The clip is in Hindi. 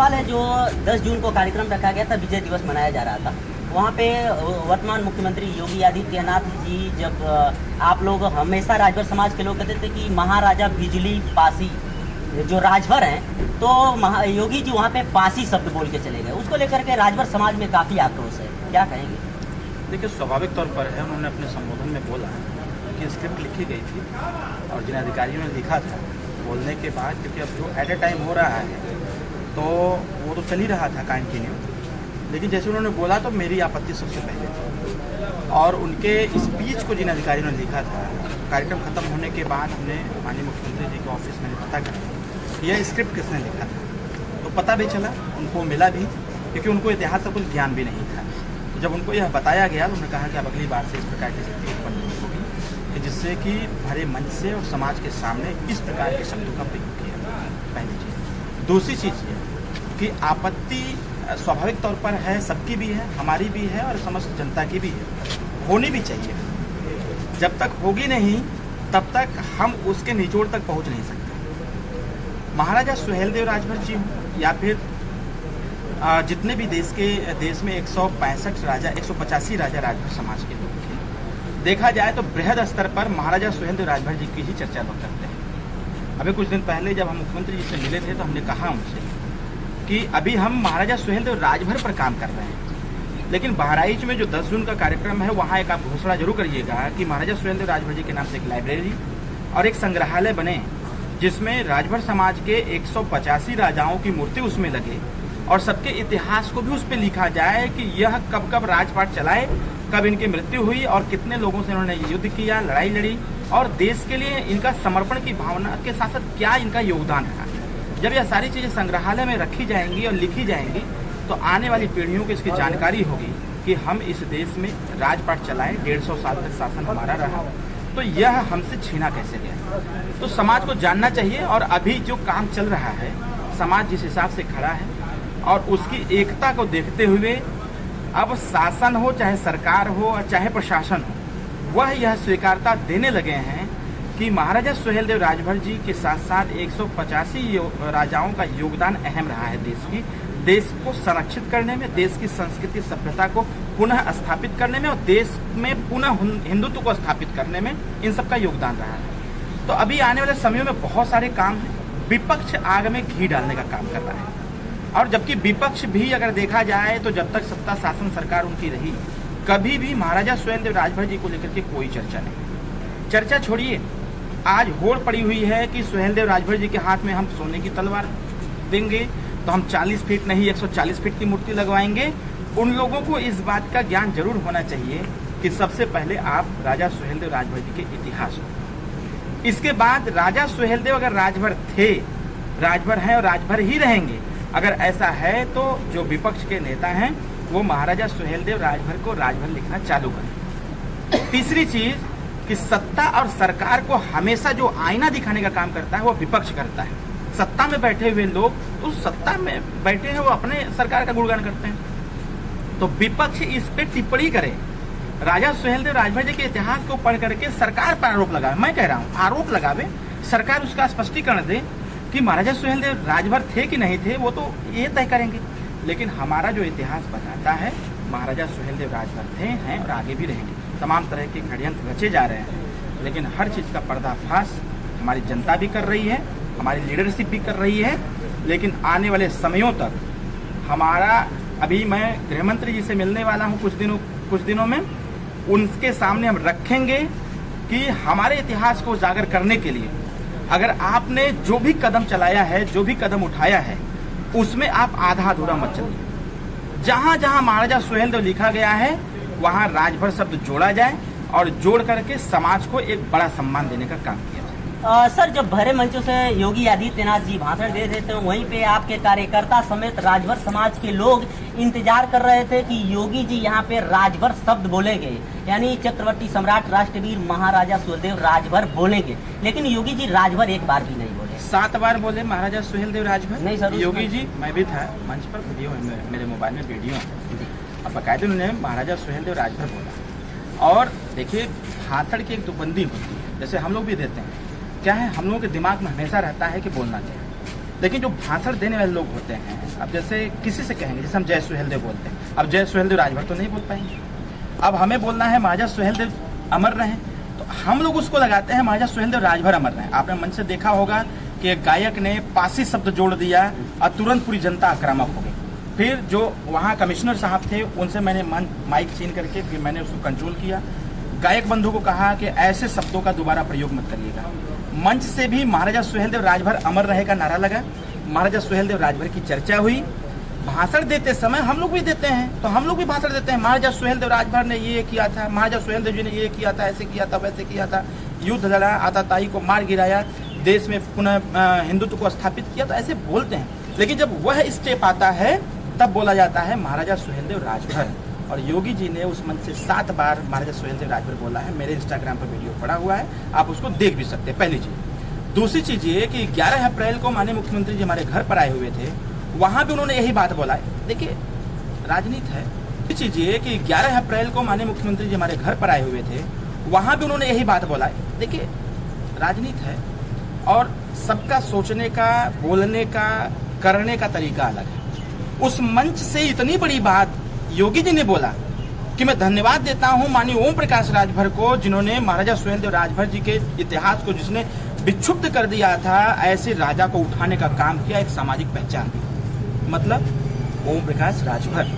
सवाल है, जो 10 जून को कार्यक्रम रखा गया था, विजय दिवस मनाया जा रहा था, वहाँ पे वर्तमान मुख्यमंत्री योगी आदित्यनाथ जी, जब आप लोग हमेशा राजभर समाज के लोग कहते थे कि महाराजा बिजली पासी जो राजभर हैं, तो योगी जी वहाँ पे पासी शब्द बोल के चले गए, उसको लेकर के राजभर समाज में काफ़ी आक्रोश है, क्या कहेंगे? देखिए, स्वाभाविक तौर पर है, उन्होंने अपने संबोधन में बोला कि स्क्रिप्ट लिखी गई थी और जिन अधिकारियों ने लिखा था बोलने के बाद, क्योंकि अब जो एट ए टाइम हो रहा है तो वो तो चल ही रहा था कंटिन्यू, लेकिन जैसे उन्होंने बोला तो मेरी आपत्ति सबसे पहले थी। और उनके स्पीच को जिन अधिकारियों ने लिखा था, कार्यक्रम खत्म होने के बाद हमने माननीय मुख्यमंत्री जी के ऑफिस में पता करा यह स्क्रिप्ट किसने लिखा था, तो पता भी चला, उनको मिला भी, क्योंकि उनको इतिहास का कुछ ज्ञान भी नहीं था। तो जब उनको यह बताया गया तो उन्होंने कहा कि अब अगली बार से इस प्रकार की स्थिति उत्पन्न नहीं होगी कि जिससे कि भरे मंच से और समाज के सामने इस प्रकार के शब्दों का प्रयोग किया। पहली चीज़। दूसरी चीज़ ये कि आपत्ति स्वाभाविक तौर पर है, सबकी भी है, हमारी भी है और समस्त जनता की भी है, होनी भी चाहिए। जब तक होगी नहीं तब तक हम उसके निचोड़ तक पहुंच नहीं सकते। महाराजा सुहेलदेव राजभर जी हों या फिर जितने भी देश में 165 राजा, 185 राजा राजभर समाज के लोग थे, देखा जाए तो बृहद स्तर पर महाराजा सुहेलदेव राजभर जी की ही चर्चा लोग करते हैं। अभी कुछ दिन पहले जब हम मुख्यमंत्री जी से मिले थे तो हमने कहा उनसे कि अभी हम महाराजा सुहेलदेव राजभर पर काम कर रहे हैं, लेकिन बहराइच में जो 10 जून का कार्यक्रम है वहाँ एक आप घोषणा जरूर करिएगा कि महाराजा सुहेलदेव राजभर जी के नाम से एक लाइब्रेरी और एक संग्रहालय बने, जिसमें राजभर समाज के 185 राजाओं की मूर्ति उसमें लगे और सबके इतिहास को भी उस पर लिखा जाए कि यह कब कब राजपाट चलाए, कब इनकी मृत्यु हुई और कितने लोगों से इन्होंने युद्ध किया, लड़ाई लड़ी और देश के लिए इनका समर्पण की भावना के साथ साथ क्या इनका योगदान रहा। जब यह सारी चीज़ें संग्रहालय में रखी जाएंगी और लिखी जाएंगी तो आने वाली पीढ़ियों को इसकी जानकारी होगी कि हम इस देश में राजपाट चलाए, 150 साल तक शासन हमारा रहा, तो यह हमसे छीना कैसे गया। तो समाज को जानना चाहिए और अभी जो काम चल रहा है, समाज जिस हिसाब से खड़ा है और उसकी एकता को देखते हुए अब शासन हो, चाहे सरकार हो और चाहे प्रशासन हो, वह यह स्वीकारता देने लगे हैं कि महाराजा सुहेलदेव राजभर जी के साथ साथ 185 राजाओं का योगदान अहम रहा है देश को संरक्षित करने में, देश की संस्कृति सभ्यता को पुनः स्थापित करने में और देश में पुनः हिंदुत्व को स्थापित करने में इन सब का योगदान रहा है। तो अभी आने वाले समयों में बहुत सारे काम हैं। विपक्ष आग में घी डालने का काम कर रहा है और जबकि विपक्ष भी अगर देखा जाए तो जब तक सत्ता शासन सरकार उनकी रही, कभी भी महाराजा सुहेलदेव राजभर जी को लेकर के कोई चर्चा नहीं। चर्चा छोड़िए, आज होड़ पड़ी हुई है कि सुहेलदेव राजभर जी के हाथ में हम सोने की तलवार देंगे तो हम 40 फीट नहीं 140 फीट की मूर्ति लगवाएंगे। उन लोगों को इस बात का ज्ञान जरूर होना चाहिए कि सबसे पहले आप राजा सुहेलदेव राजभर जी के इतिहास हो, इसके बाद राजा सुहेलदेव अगर राजभर थे, राजभर हैं और राजभर ही रहेंगे। अगर ऐसा है तो जो विपक्ष के नेता हैं वो महाराजा सुहेलदेव राजभर को राजभर लिखना चालू करें। तीसरी चीज कि सत्ता और सरकार को हमेशा जो आईना दिखाने का काम करता है वो विपक्ष करता है। सत्ता में बैठे हुए लोग उस सत्ता में बैठे हैं, वो अपने सरकार का गुणगान करते हैं। तो विपक्ष इस पे टिप्पणी करे, राजा सुहेलदेव राजभर जी के इतिहास को पढ़ करके सरकार पर आरोप लगावे। मैं कह रहा हूँ आरोप लगावे, सरकार उसका स्पष्टीकरण दे कि महाराजा सुहेलदेव राजभर थे कि नहीं थे, वो तो ये तय करेंगे। लेकिन हमारा जो इतिहास बताता है महाराजा सुहेलदेव राजभर थे, हैं और आगे भी रहेंगे। तमाम तरह के षड्यंत्र रचे जा रहे हैं, लेकिन हर चीज़ का पर्दाफाश हमारी जनता भी कर रही है, हमारी लीडरशिप भी कर रही है। लेकिन आने वाले समयों तक हमारा, अभी मैं गृह मंत्री जी से मिलने वाला हूँ कुछ दिनों में, उनके सामने हम रखेंगे कि हमारे इतिहास को उजागर करने के लिए अगर आपने जो भी कदम चलाया है, जो भी कदम उठाया है, उसमें आप आधा अधूरा मत चलिए। जहाँ जहाँ महाराजा सुहेलदेव लिखा गया है वहाँ राजभर शब्द जोड़ा जाए और जोड़ करके समाज को एक बड़ा सम्मान देने का काम किया जाए। सर, जब भरे मंचों से योगी आदित्यनाथ जी भाषण दे रहे थे, वहीं पे आपके कार्यकर्ता समेत राजभर समाज के लोग इंतजार कर रहे थे कि योगी जी यहाँ पे राजभर शब्द बोलेंगे, यानी चक्रवर्ती सम्राट राष्ट्रवीर महाराजा सुहेलदेव राजभर बोलेंगे, लेकिन योगी जी राजभर एक बार भी नहीं बोले। 7 बार बोले महाराजा सुहेलदेव राजभर। नहीं सर, योगी जी, मैं भी था मंच पर, वीडियो है मेरे मोबाइल में, वीडियो है, अब बाकायदे उन्होंने महाराजा सुहेलदेव राजभर बोला। और देखिए, भाषण की एक दुबंदी होती है, जैसे हम लोग भी देते हैं। क्या है, हम लोगों के दिमाग में हमेशा रहता है कि बोलना चाहिए, लेकिन जो भाषण देने वाले लोग होते हैं, अब जैसे किसी से कहेंगे, जैसे हम जय सुहेलदेव बोलते हैं, अब जय सुहेलदेव राजभर तो नहीं बोल पाएंगे। अब हमें बोलना है महाराजा सुहेलदेव अमर रहे, तो हम लोग उसको लगाते हैं महाराजा सुहेलदेव राजभर अमर रहे। आपने मन से देखा होगा कि एक गायक ने पासी शब्द जोड़ दिया और तुरंत पूरी जनता आक्रामक हो गई। फिर जो वहाँ कमिश्नर साहब थे उनसे मैंने माइक छीन करके फिर मैंने उसको कंट्रोल किया। गायक बंधु को कहा कि ऐसे शब्दों का दोबारा प्रयोग मत करिएगा। मंच से भी महाराजा सुहेलदेव राजभर अमर रहे का नारा लगा, महाराजा सुहेलदेव राजभर की चर्चा हुई। भाषण देते समय हम लोग भी देते हैं, तो हम लोग भी भाषण देते हैं, महाराजा सुहेलदेव राजभर ने ये किया था, महाराजा सुहेलदेव जी ने ये किया था, ऐसे किया था, वैसे किया था, युद्ध लड़ा, आताताई को मार गिराया, देश में पुनः हिंदुत्व को स्थापित किया, तो ऐसे बोलते हैं। लेकिन जब वह स्टेप आता है तब बोला जाता है महाराजा सुहेलदेव राजभर। और योगी जी ने उस मंच से 7 बार महाराजा सुहेलदेव राजभर बोला है। मेरे इंस्टाग्राम पर वीडियो पड़ा हुआ है, आप उसको देख भी सकते हैं। पहली चीज। दूसरी चीज ये कि 11 अप्रैल को माननीय मुख्यमंत्री जी हमारे घर पर आए हुए थे, वहां भी उन्होंने यही बात बोला है। देखिए राजनीति है। चीज ये कि 11 अप्रैल को माननीय मुख्यमंत्री जी हमारे घर पर आए हुए थे, वहां भी उन्होंने यही बात बोला है। देखिए राजनीति है और सबका सोचने का, बोलने का, करने का तरीका अलग है। उस मंच से इतनी बड़ी बात योगी जी ने बोला कि मैं धन्यवाद देता हूं माननीय ओम प्रकाश राजभर को, जिन्होंने महाराजा सुहेलदेव राजभर जी के इतिहास को जिसने विक्षुब्ध कर दिया था, ऐसे राजा को उठाने का काम किया, एक सामाजिक पहचान दी, मतलब ओम प्रकाश राजभर।